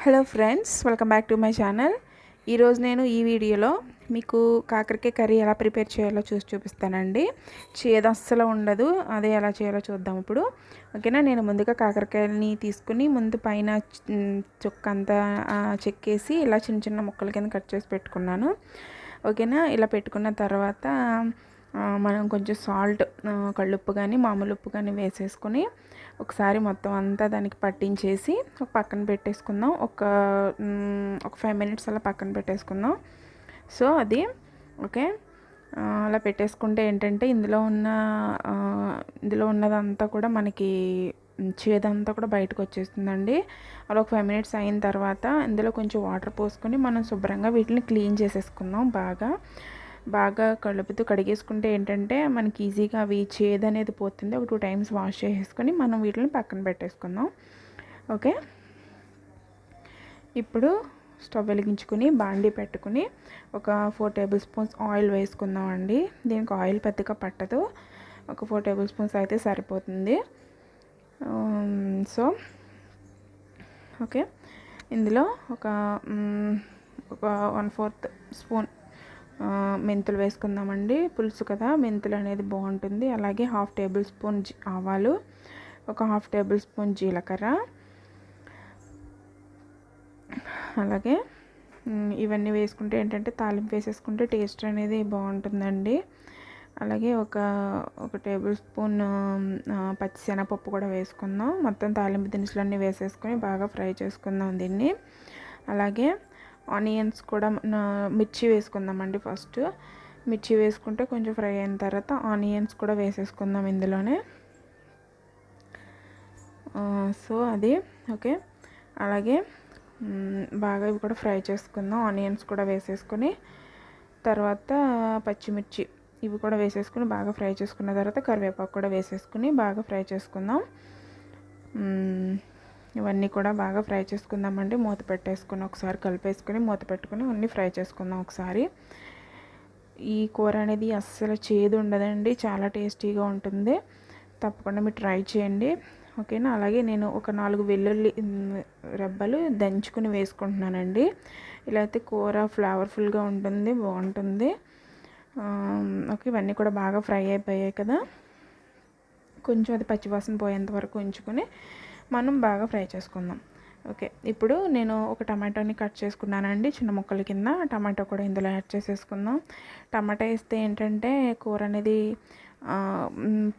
Hello friends, welcome back to my channel. ఈరోజు నేను ఈ వీడియోలో మీకు కాకరకాయ కర్రీ ఎలా ప్రిపేర్ చేయాలో చూపిస్తానండి. చేదు అస్సలు ఉండదు. అదే ఎలా చేయాలో చూద్దాం ఇప్పుడు. ఓకేనా. నేను ముందుగా కాకరకాయలని తీసుకుని ముందు పైన చొక్క అంతా చెక్కేసి ఇలా చిన్న చిన్న ముక్కల కింద కట్ చేసి పెట్టుకున్నాను. ఓకేనా. ఇలా పెట్టుకున్న తర్వాత మనం కొంచెం సాల్ట్, కళ్ళుప్పు కానీ మామూలు ఉప్పు కానీ వేసేసుకొని ఒకసారి మొత్తం అంతా దానికి పట్టించేసి ఒక పక్కన పెట్టేసుకుందాం. ఒక 5 మినిట్స్ అలా పక్కన పెట్టేసుకుందాం. సో అది ఓకే. అలా పెట్టేసుకుంటే ఏంటంటే ఇందులో ఉన్నదంతా కూడా మనకి చేదంతా కూడా బయటకు వచ్చేస్తుందండి. అలా ఒక 5 మినిట్స్ అయిన తర్వాత ఇందులో కొంచెం వాటర్ పోసుకొని మనం శుభ్రంగా వీటిని క్లీన్ చేసేసుకుందాం. బాగా కలుపుతూ కడిగేసుకుంటే ఏంటంటే మనకి ఈజీగా అవి చేదు అనేది పోతుంది. ఒక 2 టైమ్స్ వాష్ చేసేసుకొని మనం వీటిని పక్కన పెట్టేసుకుందాం. ఓకే. ఇప్పుడు స్టవ్ వెలిగించుకుని బాండీ పెట్టుకుని ఒక 4 టేబుల్ స్పూన్స్ ఆయిల్ వేసుకుందాం అండి. దీనికి ఆయిల్ పెద్దగా పట్టదు, ఒక 4 టేబుల్ స్పూన్స్ అయితే సరిపోతుంది. So okay. ఇందులో ఒక 1/4 స్పూన్ మెంతులు వేసుకుందామండి. పులుసు కదా, మెంతులు అనేది బాగుంటుంది. అలాగే 1/2 టేబుల్ స్పూన్ ఆవాలు, ఒక 1/2 టేబుల్ స్పూన్ జీలకర్ర, అలాగే ఇవన్నీ వేసుకుంటే ఏంటంటే తాలింపు వేసేసుకుంటే టేస్ట్ అనేది బాగుంటుందండి. అలాగే ఒక టేబుల్ స్పూన్ పచ్చిశనగపప్పు కూడా వేసుకుందాం. మొత్తం తాలింపు దినుసులన్నీ వేసేసుకొని బాగా ఫ్రై చేసుకుందాం దీన్ని. అలాగే ఆనియన్స్ కూడా మిర్చి వేసుకుందామండి. ఫస్ట్ మిర్చి వేసుకుంటే కొంచెం ఫ్రై అయిన తర్వాత ఆనియన్స్ కూడా వేసేసుకుందాం ఇందులోనే. సో అది ఓకే. అలాగే బాగా ఇవి కూడా ఫ్రై చేసుకుందాం. ఆనియన్స్ కూడా వేసేసుకొని తర్వాత పచ్చిమిర్చి ఇవి కూడా వేసేసుకుని బాగా ఫ్రై చేసుకున్న తర్వాత కరివేపాకు కూడా వేసేసుకుని బాగా ఫ్రై చేసుకుందాం. ఇవన్నీ కూడా బాగా ఫ్రై చేసుకుందామండి. మూత పెట్టేసుకుని ఒకసారి కలిపేసుకొని మూత పెట్టుకుని అన్నీ ఫ్రై చేసుకుందాం ఒకసారి. ఈ కూర అనేది అస్సలు చేదు ఉండదండి, చాలా టేస్టీగా ఉంటుంది. తప్పకుండా మీరు ట్రై చేయండి. ఓకేనా. అలాగే నేను ఒక 4 వెల్లుల్లి రెబ్బలు దంచుకుని వేసుకుంటున్నానండి. ఇలా అయితే కూర ఫ్లేవర్ఫుల్గా ఉంటుంది, బాగుంటుంది. ఓకే. ఇవన్నీ కూడా బాగా ఫ్రై అయిపోయాయి కదా. కొంచెం అది పచ్చివాసన పోయేంత వరకు ఉంచుకొని మనం బాగా ఫ్రై చేసుకుందాం. ఓకే. ఇప్పుడు నేను ఒక టమాటోని కట్ చేసుకున్నానండి చిన్న ముక్కల కింద. టమాటో కూడా ఇందులో యాడ్ చేసేసుకుందాం. టమాటా వేస్తే ఏంటంటే కూర అనేది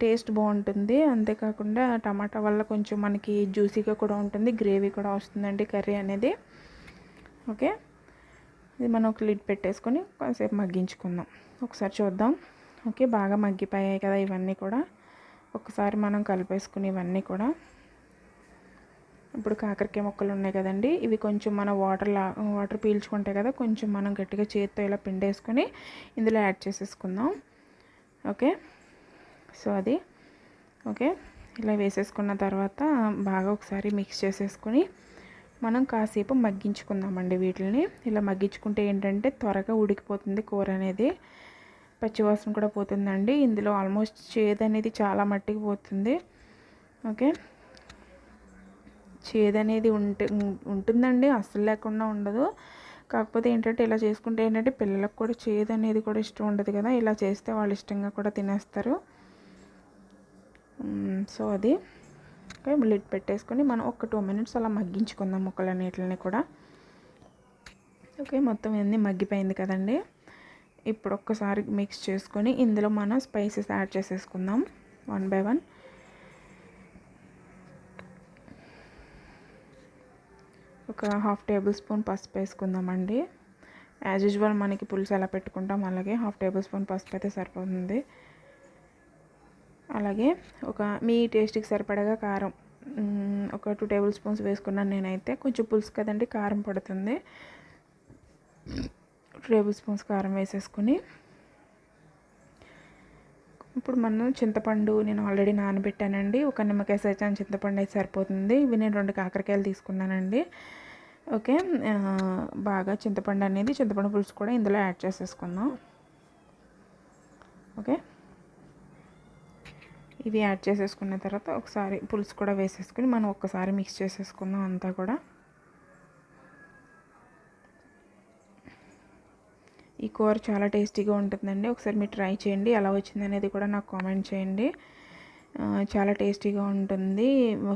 టేస్ట్ బాగుంటుంది. అంతేకాకుండా టమాటా వల్ల కొంచెం మనకి జ్యూసీగా కూడా ఉంటుంది, గ్రేవీ కూడా వస్తుందండి కర్రీ అనేది. ఓకే. ఇది మనం ఒక లిడ్ పెట్టేసుకొని కొంచెంసేపు మగ్గించుకుందాం. ఒకసారి చూద్దాం. ఓకే. బాగా మగ్గిపోయాయి కదా ఇవన్నీ కూడా. ఒకసారి మనం కలిపేసుకుని ఇవన్నీ కూడా. ఇప్పుడు కాకరకాయ ముక్కలు ఉన్నాయి కదండి, ఇవి కొంచెం మన వాటర్ పీల్చుకుంటాయి కదా, కొంచెం మనం గట్టిగా చేతితో ఇలా పిండేసుకొని ఇందులో యాడ్ చేసేసుకుందాం. ఓకే. సో అది ఓకే. ఇలా వేసేసుకున్న తర్వాత బాగా ఒకసారి మిక్స్ చేసేసుకొని మనం కాసేపు మగ్గించుకుందామండి వీటిని. ఇలా మగ్గించుకుంటే ఏంటంటే త్వరగా ఉడికిపోతుంది కూర అనేది, పచ్చివాసన కూడా పోతుందండి. ఇందులో ఆల్మోస్ట్ చేదు అనేది చాలా మట్టికి పోతుంది. ఓకే. చేదు అనేది ఉంటుందండి, అస్సలు లేకుండా ఉండదు. కాకపోతే ఏంటంటే ఇలా చేసుకుంటే ఏంటంటే పిల్లలకు కూడా చేదు అనేది కూడా ఇష్టం ఉండదు కదా. ఇలా చేస్తే వాళ్ళు ఇష్టంగా కూడా తినేస్తారు. సో అది ఓకే. లిడ్ పెట్టేసుకొని మనం ఒక 2 మినిట్స్ అలా మగ్గించుకుందాం ముక్కలన్నిటిని కూడా. ఓకే. మొత్తం అన్నీ మగ్గిపోయింది కదండి. ఇప్పుడు ఒక్కసారి మిక్స్ చేసుకొని ఇందులో మనం స్పైసెస్ యాడ్ చేసేసుకుందాం 1 బై 1. ఒక 1/2 టేబుల్ స్పూన్ పసుపు వేసుకుందామండి. యాజ్ యూజువల్ మనకి పులుసు ఎలా పెట్టుకుంటాం అలాగే 1/2 టేబుల్ స్పూన్ పసుపు అయితే సరిపోతుంది. అలాగే మీ టేస్ట్కి సరిపడగా కారం ఒక 2 టేబుల్ స్పూన్స్ వేసుకున్నాను నేనైతే. కొంచెం పులుసు కదండి, కారం పడుతుంది. 2 టేబుల్ స్పూన్స్ కారం వేసేసుకుని ఇప్పుడు మనం చింతపండు నేను ఆల్రెడీ నానబెట్టానండి. ఒక నిమ్మకాయ సైజు చింతపండు అయితే సరిపోతుంది. ఇవి నేను 2 కాకరకాయలు తీసుకున్నానండి. ఓకే. బాగా చింతపండు పులుసు కూడా ఇందులో యాడ్ చేసేసుకుందాం. ఓకే. ఇవి యాడ్ చేసేసుకున్న తర్వాత ఒకసారి పులుసు కూడా వేసేసుకుని మనం ఒక్కసారి మిక్స్ చేసేసుకుందాం అంతా కూడా. ఈ కూర చాలా టేస్టీగా ఉంటుందండి. ఒకసారి మీరు ట్రై చేయండి. ఎలా వచ్చిందనేది కూడా నాకు కామెంట్ చేయండి. చాలా టేస్టీగా ఉంటుంది.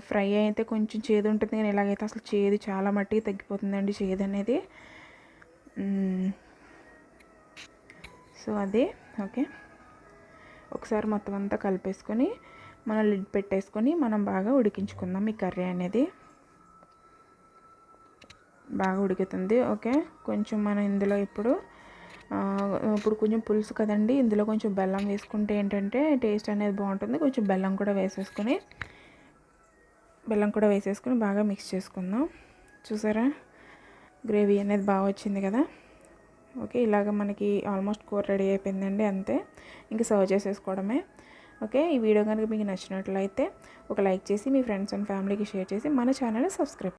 ఫ్రై అయితే కొంచెం చేదు ఉంటుంది, కానీ ఇలాగైతే అసలు చేదు చాలా మట్టికి తగ్గిపోతుందండి, చేదు అనేది. సో అదే ఓకే. ఒకసారి మొత్తం అంతా కలిపేసుకొని మనం లిడ్ పెట్టేసుకొని మనం బాగా ఉడికించుకుందాం. ఈ కర్రీ అనేది బాగా ఉడుకుతుంది. ఓకే, కొంచెం మనం ఇందులో ఇప్పుడు కొంచెం పులుసు కదండి, ఇందులో కొంచెం బెల్లం వేసుకుంటే ఏంటంటే టేస్ట్ అనేది బాగుంటుంది. కొంచెం బెల్లం కూడా వేసేసుకొని బాగా మిక్స్ చేసుకుందాం. చూసారా, గ్రేవీ అనేది బాగా వచ్చింది కదా. ఓకే, ఇలాగ మనకి ఆల్మోస్ట్ కూర రెడీ అయిపోయిందండి. అంతే, ఇంకా సర్వ్ చేసేసుకోవడమే. ఓకే, ఈ వీడియో కనుక మీకు నచ్చినట్లయితే ఒక లైక్ చేసి మీ ఫ్రెండ్స్ అండ్ ఫ్యామిలీకి షేర్ చేసి మన ఛానల్ని సబ్స్క్రైబ్